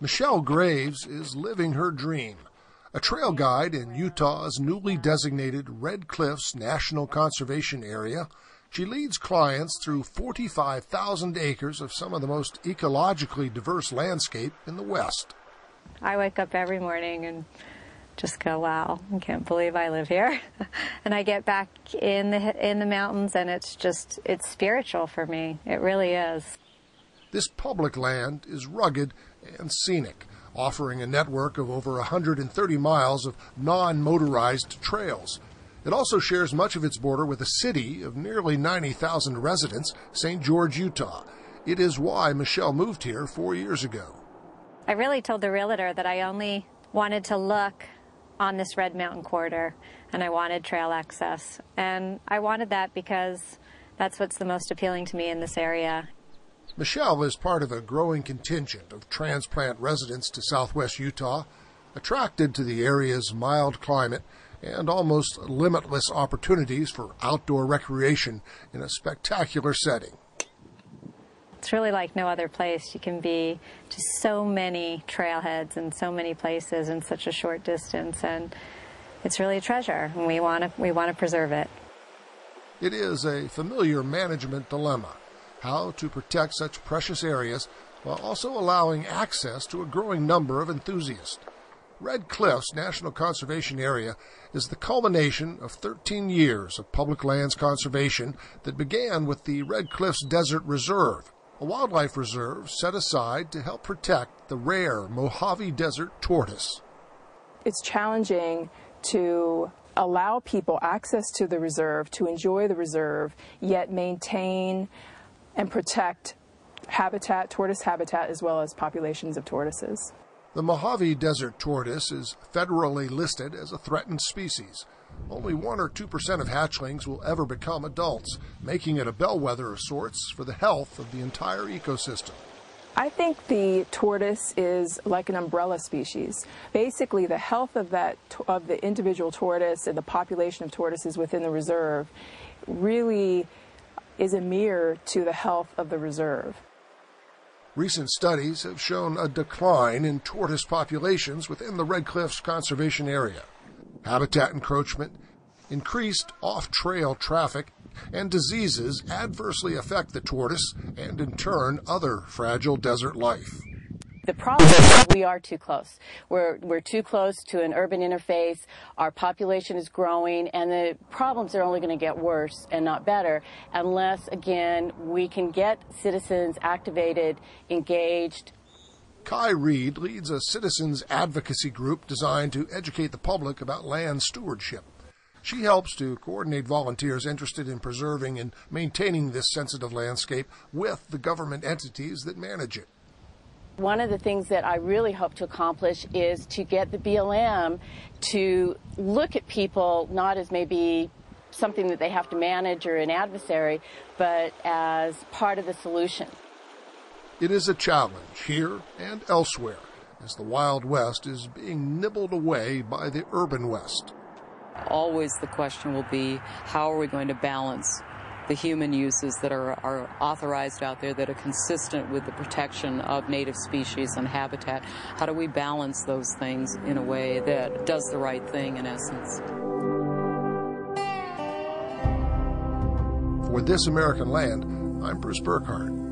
Michelle Graves is living her dream. A trail guide in Utah's newly designated Red Cliffs National Conservation Area, she leads clients through 45,000 acres of some of the most ecologically diverse landscape in the West. I wake up every morning and just go, wow, I can't believe I live here. And I get back in the mountains, and it's spiritual for me. It really is. This public land is rugged and scenic, offering a network of over 130 miles of non-motorized trails. It also shares much of its border with a city of nearly 90,000 residents, St. George, Utah. It is why Michelle moved here 4 years ago. I really told the realtor that I only wanted to look on this Red Mountain corridor, and I wanted trail access. And I wanted that because that's what's the most appealing to me in this area. Michelle is part of a growing contingent of transplant residents to southwest Utah, attracted to the area's mild climate and almost limitless opportunities for outdoor recreation in a spectacular setting. It's really like no other place. You can be to so many trailheads and so many places in such a short distance, and it's really a treasure, and we want to preserve it. It is a familiar management dilemma: how to protect such precious areas while also allowing access to a growing number of enthusiasts. Red Cliffs National Conservation Area is the culmination of 13 years of public lands conservation that began with the Red Cliffs Desert Reserve, a wildlife reserve set aside to help protect the rare Mojave Desert tortoise. It's challenging to allow people access to the reserve, to enjoy the reserve, yet maintain and protect habitat, tortoise habitat, as well as populations of tortoises. The Mojave Desert tortoise is federally listed as a threatened species. Only 1 or 2% of hatchlings will ever become adults, making it a bellwether of sorts for the health of the entire ecosystem. I think the tortoise is like an umbrella species. Basically, the health of the individual tortoise and the population of tortoises within the reserve really is a mirror to the health of the reserve. Recent studies have shown a decline in tortoise populations within the Red Cliffs Conservation Area. Habitat encroachment, increased off-trail traffic, and diseases adversely affect the tortoise and, in turn, other fragile desert life. The problem is that we are too close. We're too close to an urban interface. Our population is growing, and the problems are only going to get worse and not better unless, again, we can get citizens activated, engaged. Kai Reed leads a citizens advocacy group designed to educate the public about land stewardship. She helps to coordinate volunteers interested in preserving and maintaining this sensitive landscape with the government entities that manage it. One of the things that I really hope to accomplish is to get the BLM to look at people not as maybe something that they have to manage or an adversary, but as part of the solution. It is a challenge here and elsewhere as the Wild West is being nibbled away by the urban West. Always the question will be, how are we going to balance the human uses that are authorized out there that are consistent with the protection of native species and habitat? How do we balance those things in a way that does the right thing, in essence? For This American Land, I'm Bruce Burkhardt.